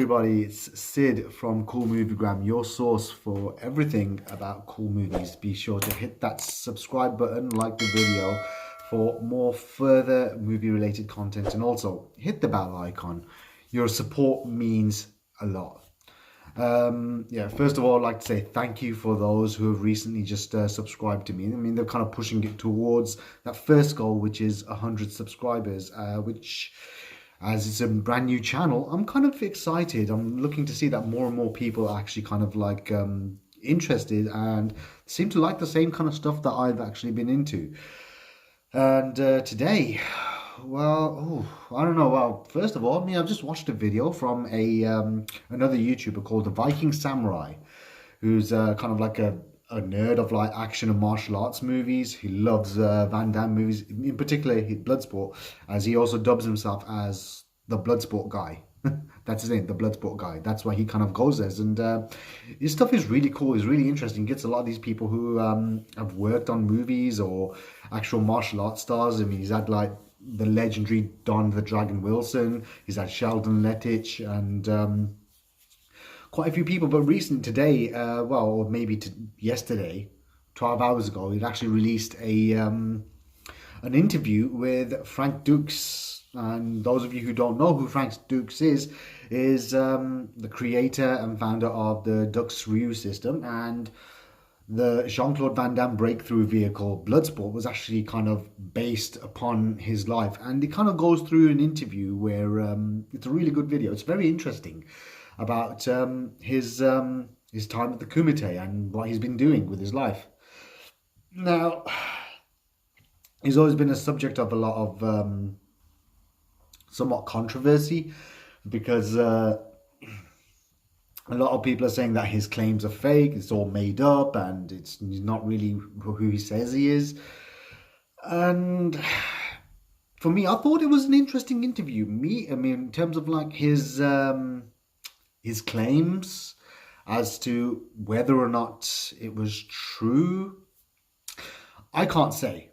everybody, it's Sid from Cool Moviegram, your source for everything about cool movies. Be sure to hit that subscribe button, like the video for more further movie related content, and also hit the bell icon. Your support means a lot. First of all, I'd like to say thank you for those who have recently just subscribed to me. I mean, they're kind of pushing it towards that first goal, which is 100 subscribers, which, as it's a brand new channel, I'm kind of excited. I'm looking to see that more and more people are actually kind of like interested and seem to like the same kind of stuff that I've actually been into. And today, well, I don't know. Well, first of all, I've just watched a video from another YouTuber called the Viking Samurai, who's kind of like a nerd of like action and martial arts movies. He loves Van Damme movies, in particular Bloodsport, as he also dubs himself as the Bloodsport guy. That's his name, the Bloodsport guy. That's why he kind of goes as. And his stuff is really cool. It's really interesting. Gets a lot of these people who have worked on movies or actual martial arts stars. I mean, he's had like the legendary Don the Dragon Wilson. He's had Sheldon Lettich and quite a few people. But recently, today, or maybe yesterday, 12 hours ago, he'd actually released an interview with Frank Dux. And those of you who don't know who Frank Dux is the creator and founder of the Dux Ryu system, and the Jean-Claude Van Damme breakthrough vehicle Bloodsport was actually kind of based upon his life. And it kind of goes through an interview where it's a really good video. It's very interesting about his time at the Kumite and what he's been doing with his life. Now, he's always been a subject of a lot of somewhat controversy, because a lot of people are saying that his claims are fake, it's all made up, and he's not really who he says he is. And for me, I thought it was an interesting interview. In terms of like his claims as to whether or not it was true, I can't say.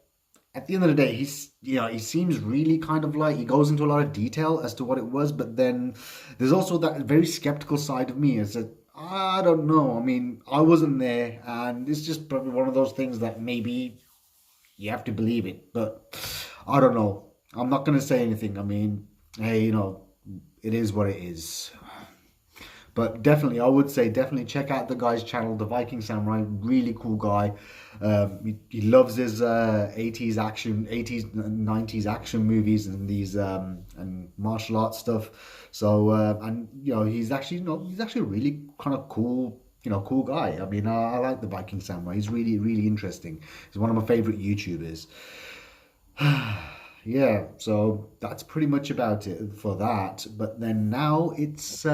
At the end of the day, he seems really kind of like, he goes into a lot of detail as to what it was, but then there's also that very skeptical side of me is that, I don't know. I mean, I wasn't there, and it's just probably one of those things that maybe you have to believe it, but I don't know. I'm not going to say anything. I mean, hey, it is what it is. But definitely, I would say definitely check out the guy's channel, the Viking Samurai. Really cool guy. He loves his 80s and 90s action movies and these and martial arts stuff. So he's actually a really kind of cool cool guy. I mean, I like the Viking Samurai. He's really, really interesting. He's one of my favorite YouTubers. Yeah, so that's pretty much about it for that. But then now it's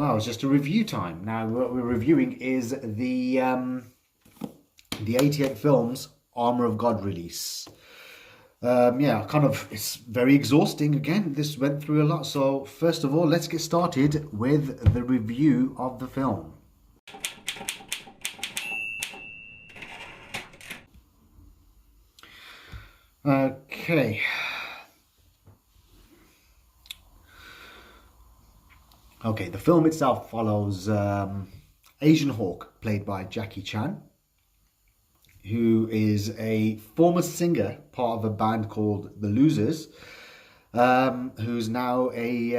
it's just a review time. Now what we're reviewing is the 88 Films Armour of God release. It's very exhausting. Again, this went through a lot. So first of all, let's get started with the review of the film. Okay. Okay, the film itself follows Asian Hawk, played by Jackie Chan, who is a former singer, part of a band called The Losers, who's now a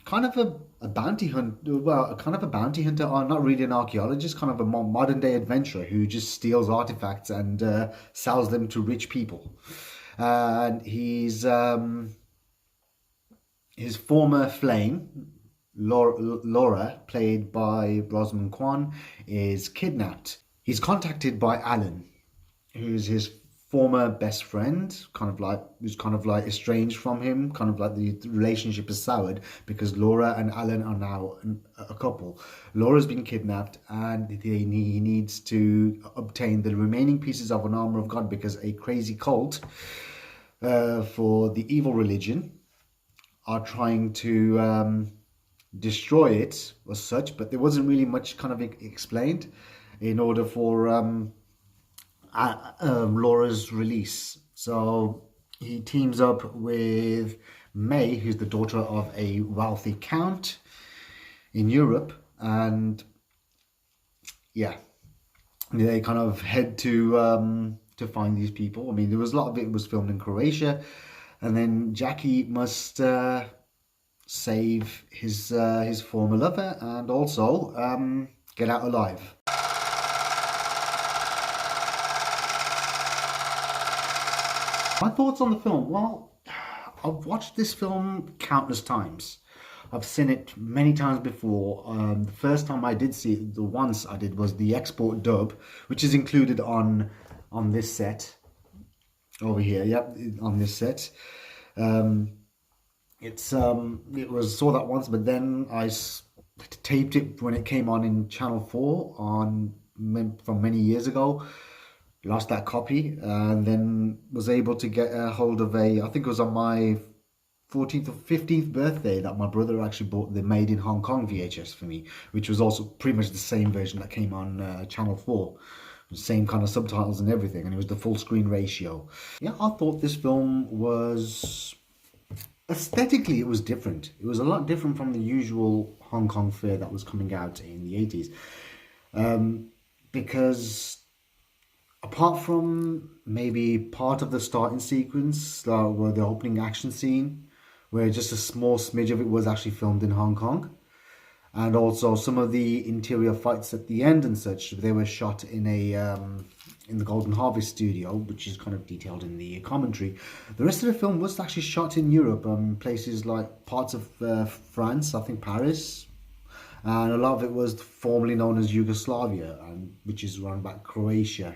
kind of a bounty hunter, or not really an archaeologist, kind of a more modern day adventurer who just steals artifacts and sells them to rich people. And his former flame, Laura, played by Rosamund Kwan, is kidnapped. He's contacted by Alan, who's his former best friend, who's kind of like estranged from him, kind of like the relationship is soured because Laura and Alan are now a couple. Laura's been kidnapped and he needs to obtain the remaining pieces of an armor of God because a crazy cult for the evil religion are trying to destroy it as such, but there wasn't really much kind of explained in order for Laura's release. So he teams up with May, who's the daughter of a wealthy count in Europe, and yeah, they kind of head to find these people. I mean, there was a lot of it was filmed in Croatia, and then Jackie must save his former lover and also get out alive. My thoughts on the film? Well, I've watched this film countless times. I've seen it many times before. The first time I did see it, the once I did, was the export dub, which is included on this set over here. Yep, on this set. It was saw that once, but then I taped it when it came on in Channel 4 from many years ago. Lost that copy, and then was able to get a hold of I think it was on my 14th or 15th birthday that my brother actually bought the Made in Hong Kong VHS for me, which was also pretty much the same version that came on Channel 4. The same kind of subtitles and everything, and it was the full screen ratio. Yeah, I thought this film was, aesthetically, it was different. It was a lot different from the usual Hong Kong fare that was coming out in the 80s. Because apart from maybe part of the starting sequence, where the opening action scene, where just a small smidge of it was actually filmed in Hong Kong, and also some of the interior fights at the end and such, they were shot in in the Golden Harvest studio, which is kind of detailed in the commentary. The rest of the film was actually shot in Europe, places like parts of France, I think Paris, and a lot of it was formerly known as Yugoslavia, which is around about Croatia,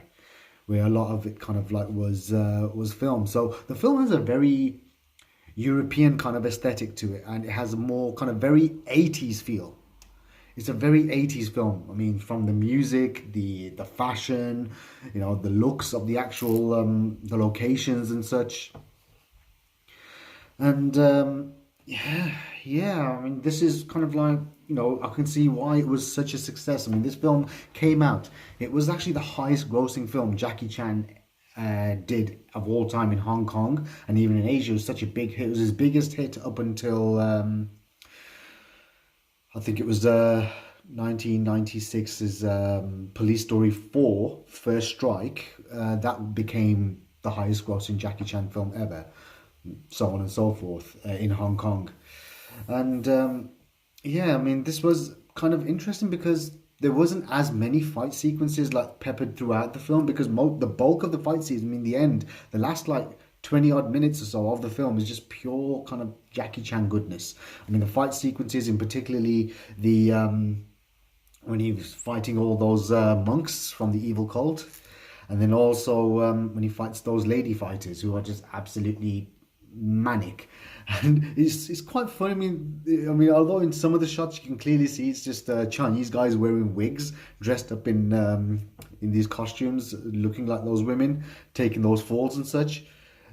where a lot of it kind of like was filmed. So the film has a very European kind of aesthetic to it, and it has a more kind of very 80s feel. It's a very 80s film. I mean, from the music, the fashion, you know, the looks of the actual the locations and such. And yeah, I mean, this is kind of like, you know, I can see why it was such a success. I mean, this film came out, it was actually the highest grossing film Jackie Chan did of all time in Hong Kong, and even in Asia. It was such a big hit. It was his biggest hit up until I think it was 1996's Police Story 4, First Strike. That became the highest grossing Jackie Chan film ever, so on and so forth, in Hong Kong. And yeah, I mean, this was kind of interesting because there wasn't as many fight sequences like peppered throughout the film, because the bulk of the fight scenes, I mean, the end, the last like 20 odd minutes or so of the film is just pure kind of Jackie Chan goodness. I mean, the fight sequences, in particularly the when he was fighting all those monks from the evil cult, and then also when he fights those lady fighters who are just absolutely manic. And it's quite funny. I mean, although in some of the shots you can clearly see it's just Chinese guys wearing wigs, dressed up in these costumes, looking like those women, taking those falls and such.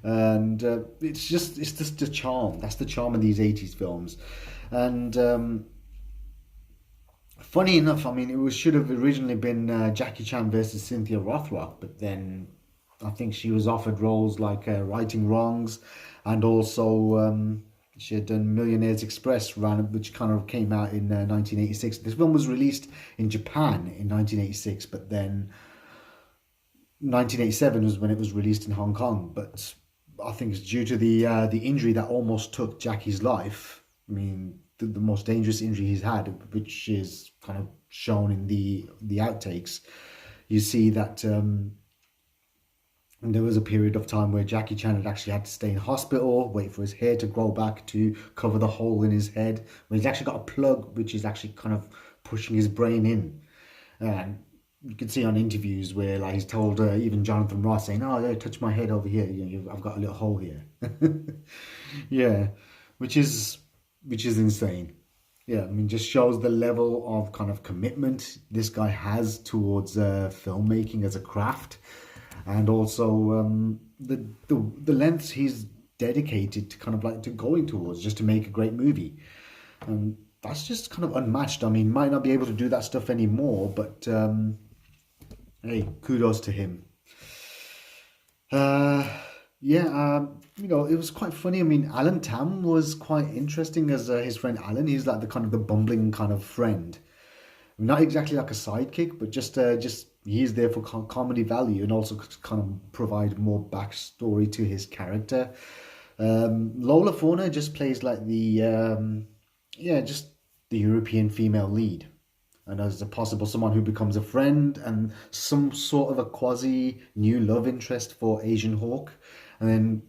And it's just the charm. That's the charm of these 80s films. And funny enough, I mean, should have originally been Jackie Chan versus Cynthia Rothrock, but then I think she was offered roles like Righting Wrongs, and also she had done Millionaires Express, which kind of came out in 1986. This film was released in Japan in 1986, but then 1987 was when it was released in Hong Kong. But I think it's due to the injury that almost took Jackie's life. I mean, the most dangerous injury he's had, which is kind of shown in the outtakes. You see that there was a period of time where Jackie Chan had actually had to stay in hospital, wait for his hair to grow back to cover the hole in his head, when he's actually got a plug which is actually kind of pushing his brain in. And you can see on interviews where like he's told even Jonathan Ross saying, "Oh, yeah, touch my head over here. You know, I've got a little hole here." Yeah, which is insane. Yeah, I mean, just shows the level of kind of commitment this guy has towards filmmaking as a craft, and also the lengths he's dedicated to kind of like to going towards just to make a great movie. And that's just kind of unmatched. I mean, might not be able to do that stuff anymore, but hey, kudos to him. Yeah, it was quite funny. I mean, Alan Tam was quite interesting as his friend Alan. He's like the kind of the bumbling kind of friend, not exactly like a sidekick, but just he's there for comedy value and also kind of provide more backstory to his character. Lola Fauna just plays like just the European female lead, and as a possible someone who becomes a friend and some sort of a quasi new love interest for Asian Hawk. And then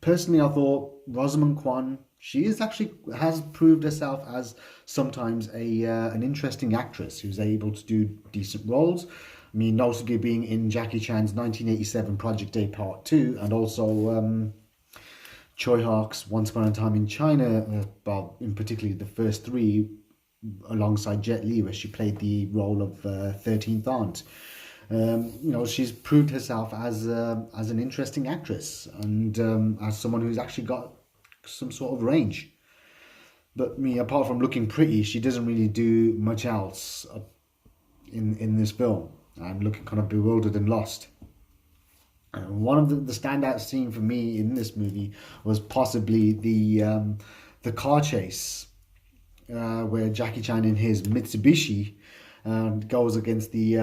personally, I thought Rosamund Kwan, she is actually has proved herself as sometimes a an interesting actress who's able to do decent roles. I mean, notably being in Jackie Chan's 1987 Project A Part 2, and also Choi Hark's Once Upon a Time in China, well, in particularly the first three, alongside Jet Li, where she played the role of 13th Aunt. She's proved herself as an interesting actress and as someone who's actually got some sort of range. But me, apart from looking pretty, she doesn't really do much else in this film. I'm looking kind of bewildered and lost. One of the standout scene for me in this movie was possibly the car chase where Jackie Chan in his Mitsubishi goes against the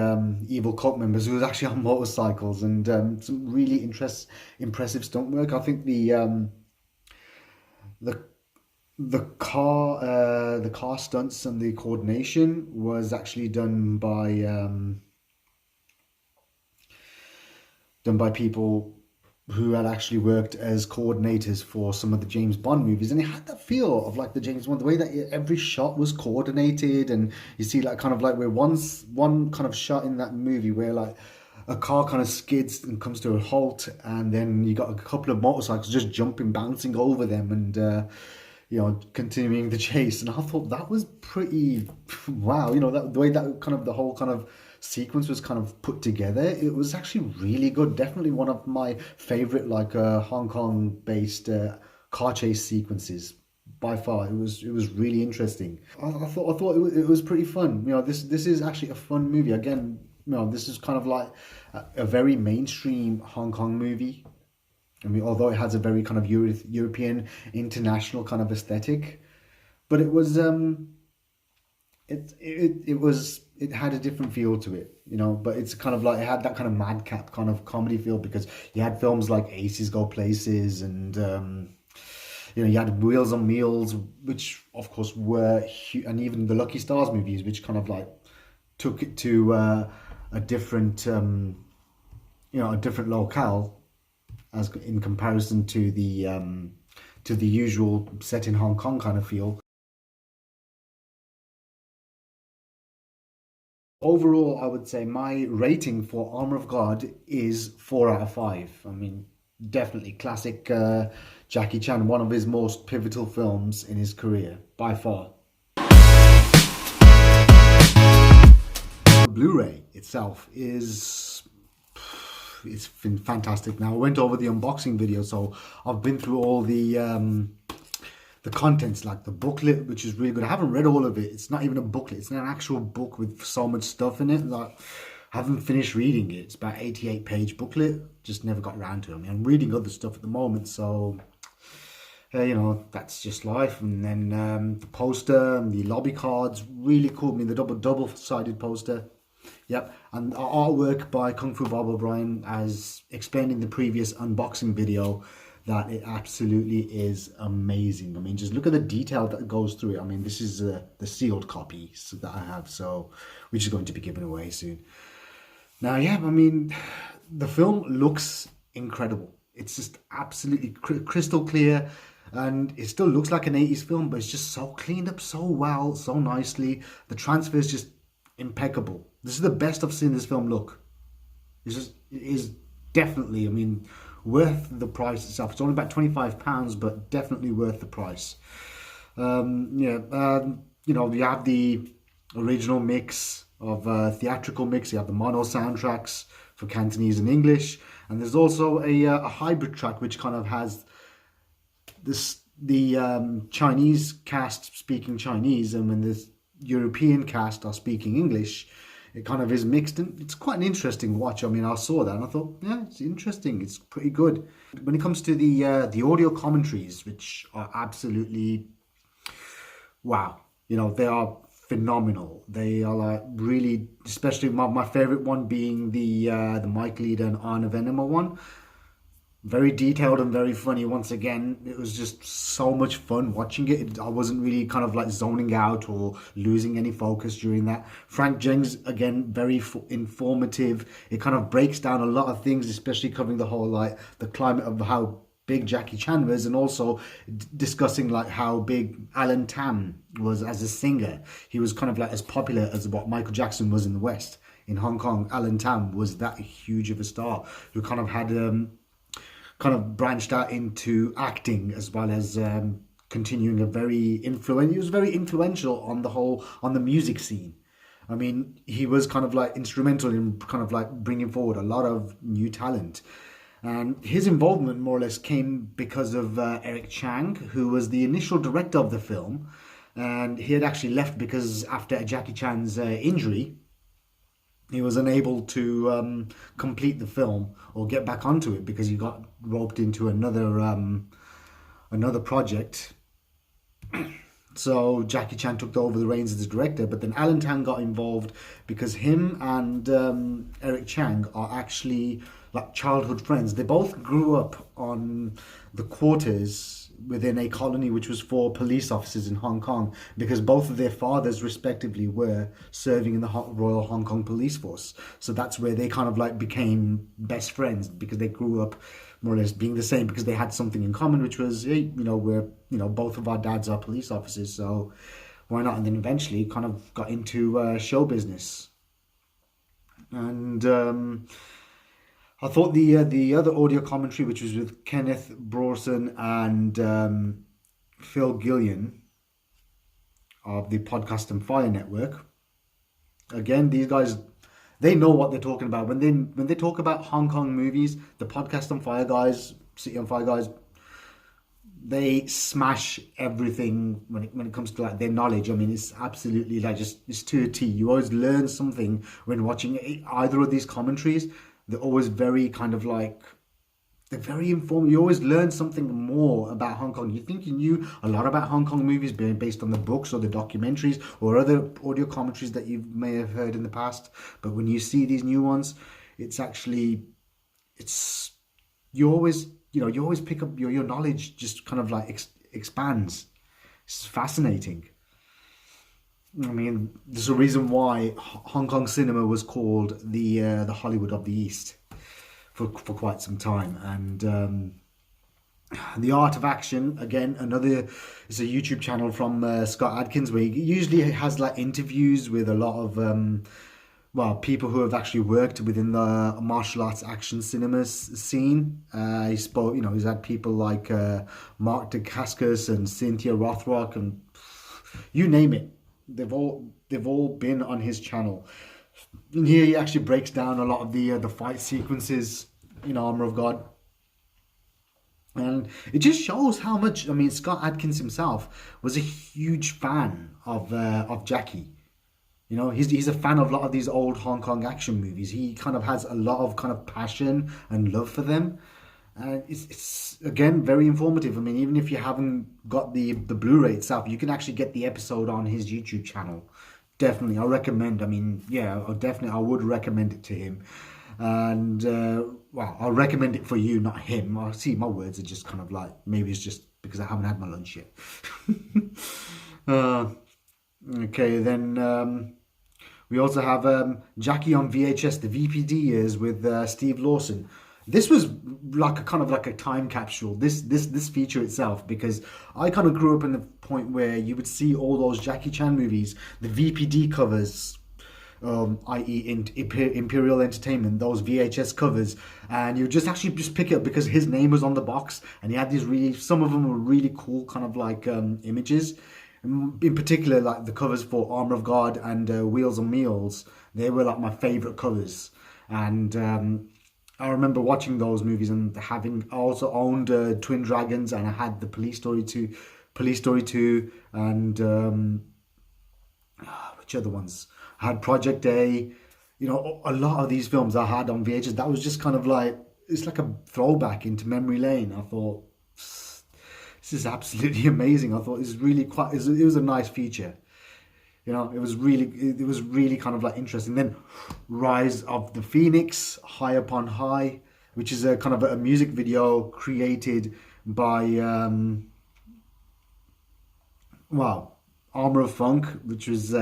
evil cult members who was actually on motorcycles, and some really impressive stunt work. I think the the car stunts and the coordination was actually done by people who had actually worked as coordinators for some of the James Bond movies, and it had that feel of like the James Bond, the way that every shot was coordinated, and you see like kind of like where one kind of shot in that movie where like a car kind of skids and comes to a halt, and then you got a couple of motorcycles just jumping, bouncing over them, and continuing the chase. And I thought that was pretty wow. That the way that kind of the whole kind of sequence was kind of put together, it was actually really good. Definitely one of my favorite like Hong Kong based car chase sequences by far. It was really interesting. I thought it was pretty fun. This is actually a fun movie. Again, this is kind of like a very mainstream Hong Kong movie. I mean, although it has a very kind of European international kind of aesthetic, but it had a different feel to it, but it's kind of like it had that kind of madcap kind of comedy feel, because you had films like Aces Go Places, and you had Wheels on Meals, which of course were and even the Lucky Stars movies, which kind of like took it to a different a different locale, as in comparison to the usual set in Hong Kong kind of feel. Overall, I would say my rating for Armour of God is 4 out of 5. I mean, definitely classic Jackie Chan, one of his most pivotal films in his career, by far. The Blu-ray itself it's been fantastic. Now I went over the unboxing video, so I've been through all the contents, like the booklet, which is really good. I haven't read all of it. It's not even a booklet. It's an actual book with so much stuff in it. Like, I haven't finished reading it. It's about 88-page booklet. Just never got around to it. I mean, I'm reading other stuff at the moment, so that's just life. And then the poster and the lobby cards, really cool. I mean, the double-sided poster. Yep, and artwork by Kung Fu Bob O'Brien, as explained in the previous unboxing video, that it absolutely is amazing. I mean, just look at the detail that goes through it. I mean, this is the sealed copy that I have, so which is going to be given away soon. Now, yeah, I mean, the film looks incredible. It's just absolutely crystal clear, and it still looks like an 80s film, but it's just so cleaned up so well, so nicely. The transfer is just impeccable. This is the best I've seen this film look. It is definitely, I mean, worth the price itself. It's only about £25, but definitely worth the price. You have the original mix of theatrical mix. You have the mono soundtracks for Cantonese and English, and there's also a hybrid track which kind of has the Chinese cast speaking Chinese, and when the European cast are speaking English, it kind of is mixed, and it's quite an interesting watch. I mean, I saw that and I thought, yeah, it's interesting. It's pretty good. When it comes to the audio commentaries, which are absolutely wow, they are phenomenal. They are like really, especially my favorite one being the Mike Leader and Arne Venema one. Very detailed and very funny. Once again, it was just so much fun watching it. I wasn't really kind of like zoning out or losing any focus during that. Frank Dux, again, very informative. It kind of breaks down a lot of things, especially covering the whole like the climate of how big Jackie Chan was, and also discussing like how big Alan Tam was as a singer. He was kind of like as popular as what Michael Jackson was in the West. In Hong Kong, Alan Tam was that huge of a star who kind of had kind of branched out into acting as well as continuing a very influential. He was very influential on the music scene. I mean, he was kind of like instrumental in kind of like bringing forward a lot of new talent. And his involvement more or less came because of Eric Chang, who was the initial director of the film. And he had actually left because after Jackie Chan's injury, he was unable to complete the film or get back onto it because he got roped into another project. So Jackie Chan took over the reins as the director, but then Alan Tan got involved because him and Eric Chang are actually like childhood friends. They both grew up on the quarters within a colony which was for police officers in Hong Kong, because both of their fathers respectively were serving in the Royal Hong Kong Police Force. So that's where they kind of like became best friends, because they grew up more or less being the same, because they had something in common, which was, hey, we're, both of our dads are police officers, so why not? And then eventually kind of got into show business. And I thought the other audio commentary, which was with Kenneth Brawson and Phil Gillian of the Podcast and Fire Network. Again, these guys, they know what they're talking about. When they talk about Hong Kong movies, the Podcast on Fire guys, City on Fire guys, they smash everything when it comes to like their knowledge. I mean, it's absolutely like it's to a T. You always learn something when watching either of these commentaries. They're always very kind of like, they're very informed. You always learn something more about Hong Kong. You think you knew a lot about Hong Kong movies based on the books or the documentaries or other audio commentaries that you may have heard in the past. But when you see these new ones, it's actually, you always pick up your knowledge just kind of like expands. It's fascinating. I mean, there's a reason why Hong Kong cinema was called the Hollywood of the East for quite some time. And The Art of Action, again, is a YouTube channel from Scott Adkins, where he usually has like interviews with a lot of people who have actually worked within the martial arts action cinema scene. He's had people like Mark Dacascos and Cynthia Rothrock and you name it. They've all been on his channel. And here he actually breaks down a lot of the fight sequences in Armour of God. And it just shows how much, I mean, Scott Adkins himself was a huge fan of Jackie. He's a fan of a lot of these old Hong Kong action movies. He kind of has a lot of kind of passion and love for them. It's again very informative. I mean, even if you haven't got the Blu-ray itself, you can actually get the episode on his YouTube channel. Definitely, I recommend. I mean, yeah, I would recommend it to him. And I'll recommend it for you, not him. I see my words are just kind of like, maybe it's just because I haven't had my lunch yet. Okay, then we also have Jackie on VHS, the VPD years with Steve Lawson. This was like a kind of like a time capsule, this feature itself, because I kind of grew up in the point where you would see all those Jackie Chan movies, the VPD covers, i.e. Imperial Entertainment, those VHS covers, and you just pick it up because his name was on the box, and he had these some of them were really cool kind of like images. In particular, like the covers for Armour of God and Wheels on Meals, they were like my favourite covers. And I remember watching those movies and I also owned Twin Dragons, and I had the Police Story 2, and which other ones? I had Project A, you know, a lot of these films I had on VHS, that was just kind of like, it's like a throwback into memory lane. I thought, this is absolutely amazing. I thought it was really quite, it was a nice feature. You know, it was really kind of like interesting. Then Rise of the Phoenix, High Upon High, which is a kind of a music video created by, wow, Armour of Funk, which was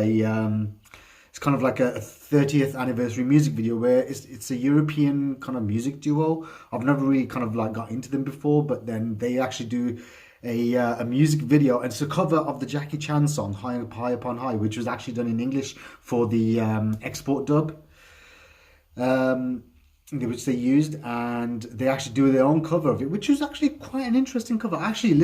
it's kind of like a 30th anniversary music video where it's a European kind of music duo. I've never really kind of like got into them before, but then they actually do a music video, and it's a cover of the Jackie Chan song High Upon High, which was actually done in English for the export dub. Which they used, and they actually do their own cover of it, which was actually quite an interesting cover. I actually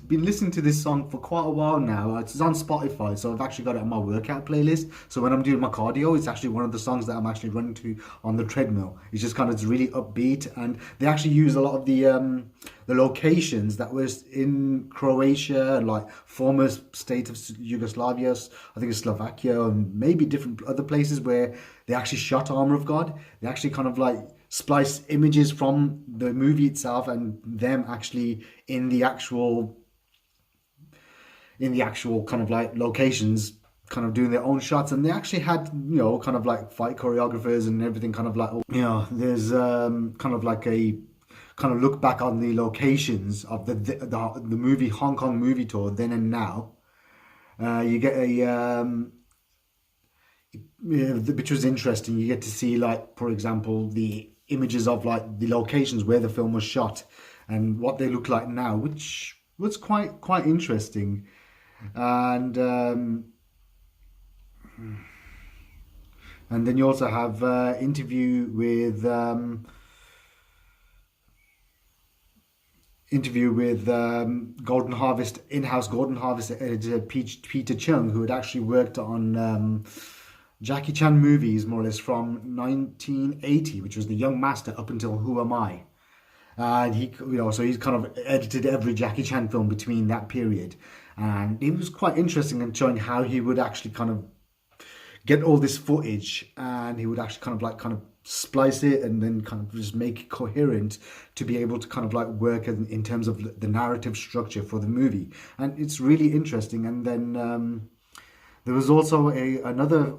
been listening to this song for quite a while now. It's on Spotify, so I've actually got it on my workout playlist. So when I'm doing my cardio, it's actually one of the songs that I'm actually running to on the treadmill. It's just kind of really upbeat, and they actually use a lot of the locations that was in Croatia, like former state of Yugoslavia, I think it's Slovakia, and maybe different other places where they actually shot Armour of God. They actually kind of like splice images from the movie itself and them actually in the actual kind of like locations, kind of doing their own shots. And they actually had, you know, kind of like fight choreographers and everything, kind of like, you know, there's kind of like a kind of look back on the locations of the movie, Hong Kong movie tour then and now. You get a which was interesting. You get to see, like, for example, the images of like the locations where the film was shot and what they look like now, which was quite interesting. And then you also have interview with Golden Harvest, in-house Golden Harvest editor Peter Chung, who had actually worked on Jackie Chan movies more or less from 1980, which was The Young Master up until Who Am I? And he, you know, so he's kind of edited every Jackie Chan film between that period, and it was quite interesting and showing how he would actually kind of get all this footage, and he would actually kind of splice it and then kind of just make it coherent to be able to kind of like work in terms of the narrative structure for the movie. And it's really interesting. And then there was also another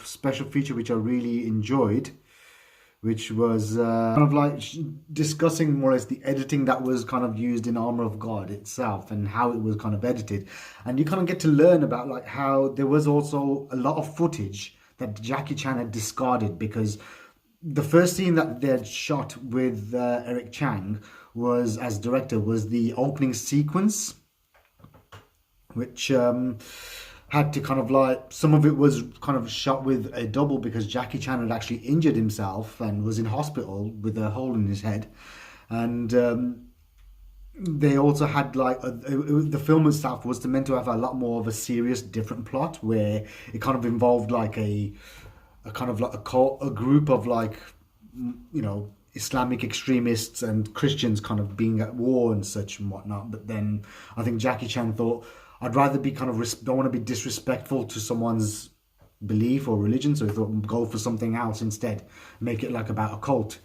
special feature which I really enjoyed, which was kind of like discussing more or less the editing that was kind of used in Armour of God itself and how it was kind of edited. And you kind of get to learn about like how there was also a lot of footage that Jackie Chan had discarded, because the first scene that they had shot with Eric Chang was, as director, was the opening sequence, which had to kind of like, some of it was kind of shot with a double because Jackie Chan had actually injured himself and was in hospital with a hole in his head. And they also had like the film itself was meant to have a lot more of a serious, different plot, where it kind of involved like a kind of like a group of like, you know, Islamic extremists and Christians kind of being at war and such and whatnot. But then I think Jackie Chan thought, I'd rather be kind of, don't want to be disrespectful to someone's belief or religion, so he thought, go for something else instead, make it like about a cult.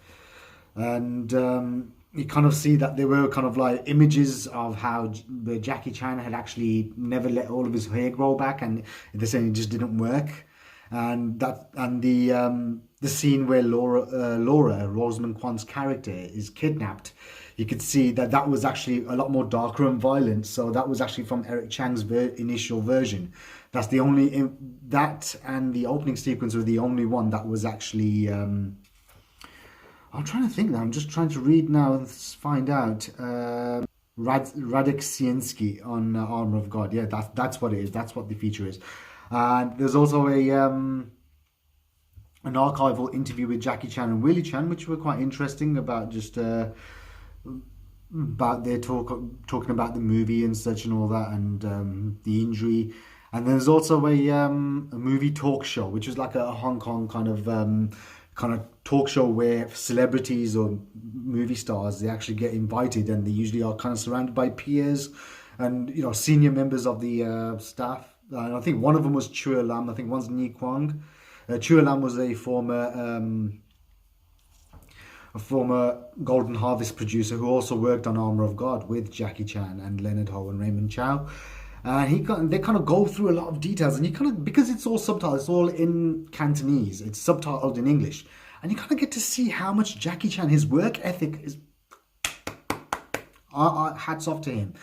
And you kind of see that there were kind of like images of how Jackie Chan had actually never let all of his hair grow back, and they're saying it just didn't work. And the scene where Laura, Rosamund Kwan's character, is kidnapped, you could see that was actually a lot more darker and violent. So that was actually from Eric Chang's initial version. That's the only, that and the opening sequence were the only one that was actually, I'm trying to think now, I'm just trying to read now and find out. Radek Sienski on Armour of God. Yeah, that's what it is. That's what the feature is. And there's also an archival interview with Jackie Chan and Willie Chan, which were quite interesting, about just about their talking about the movie and such and all that, and the injury. And there's also a movie talk show, which is like a Hong Kong kind of talk show where celebrities or movie stars, they actually get invited, and they usually are kind of surrounded by peers and, you know, senior members of the staff. I think one of them was Chua Lam. I think one's Ni Kwang. Chualam was a former Golden Harvest producer who also worked on Armour of God with Jackie Chan and Leonard Ho and Raymond Chow. And they kind of go through a lot of details, and you kind of, because it's all subtitled, it's all in Cantonese, it's subtitled in English, and you kind of get to see how much Jackie Chan, his work ethic is, hats off to him.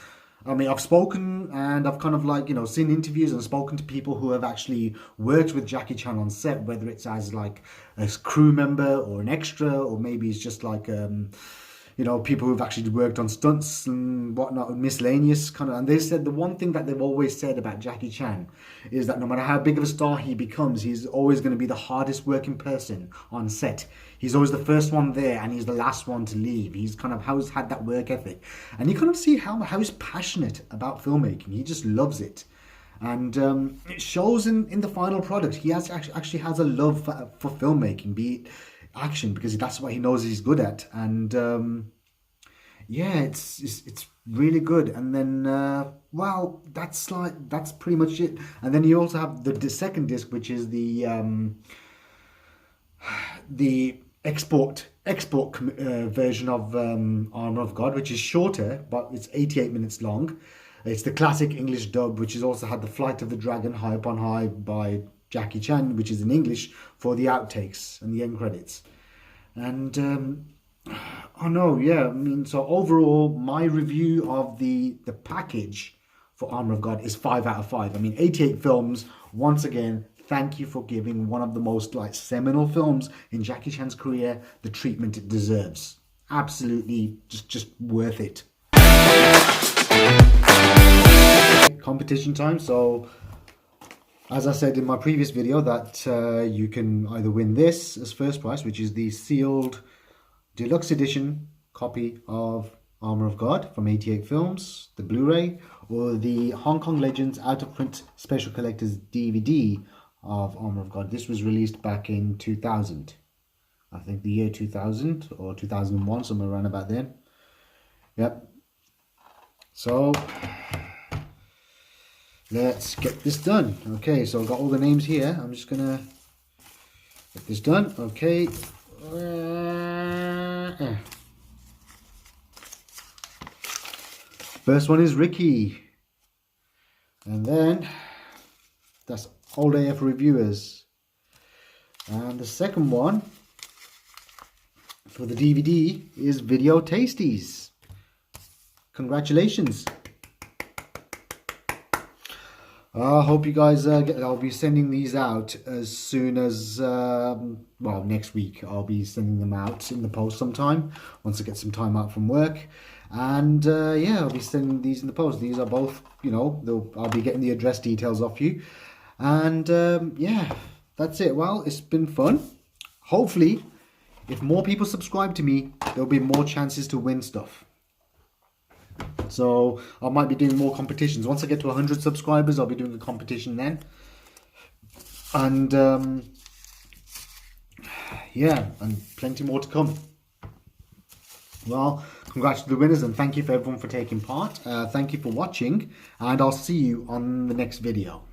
I mean, I've spoken and I've kind of like, you know, seen interviews and spoken to people who have actually worked with Jackie Chan on set, whether it's as like a crew member or an extra, or maybe it's just like, you know, people who've actually worked on stunts and whatnot, miscellaneous kind of. And they said the one thing that they've always said about Jackie Chan is that no matter how big of a star he becomes, he's always going to be the hardest working person on set. He's always the first one there and he's the last one to leave. He's kind of always had that work ethic. And you kind of see how he's passionate about filmmaking. He just loves it. And it shows in the final product. He actually has a love for filmmaking, be it action, because that's what he knows he's good at. And yeah, it's really good. And then well, that's pretty much it. And then you also have the second disc, which is the export version of Armour of God, which is shorter, but it's 88 minutes long. It's the classic English dub, which has also had the Flight of the Dragon, High Upon High by Jackie Chan, which is in English, for the outtakes and the end credits. And oh no, yeah, I mean, so overall my review of the package for Armour of God is 5 out of 5. I mean, 88 films. Once again, thank you for giving one of the most like seminal films in Jackie Chan's career the treatment it deserves. Absolutely just worth it. Competition time. So as I said in my previous video, that you can either win this as first prize, which is the sealed deluxe edition copy of Armour of God from 88 Films, the Blu-ray, or the Hong Kong Legends out of print special collector's DVD of Armour of God. This was released back in 2000. I think the year 2000 or 2001, somewhere around about then. Yep. So let's get this done. Okay, so I've got all the names here. I'm just gonna get this done. Okay. First one is Ricky. And then that's Old AF Reviewers. And the second one for the DVD is Video Tasties. Congratulations. I hope you guys I'll be sending these out as soon as, well, next week. I'll be sending them out in the post sometime, once I get some time out from work. And yeah, I'll be sending these in the post. These are both, you know, I'll be getting the address details off you. And yeah, that's it. Well, it's been fun. Hopefully, if more people subscribe to me, there'll be more chances to win stuff. So I might be doing more competitions. Once I get to 100 subscribers, I'll be doing a competition then. And yeah, and plenty more to come. Well, congrats to the winners, and thank you for everyone for taking part. Thank you for watching, and I'll see you on the next video.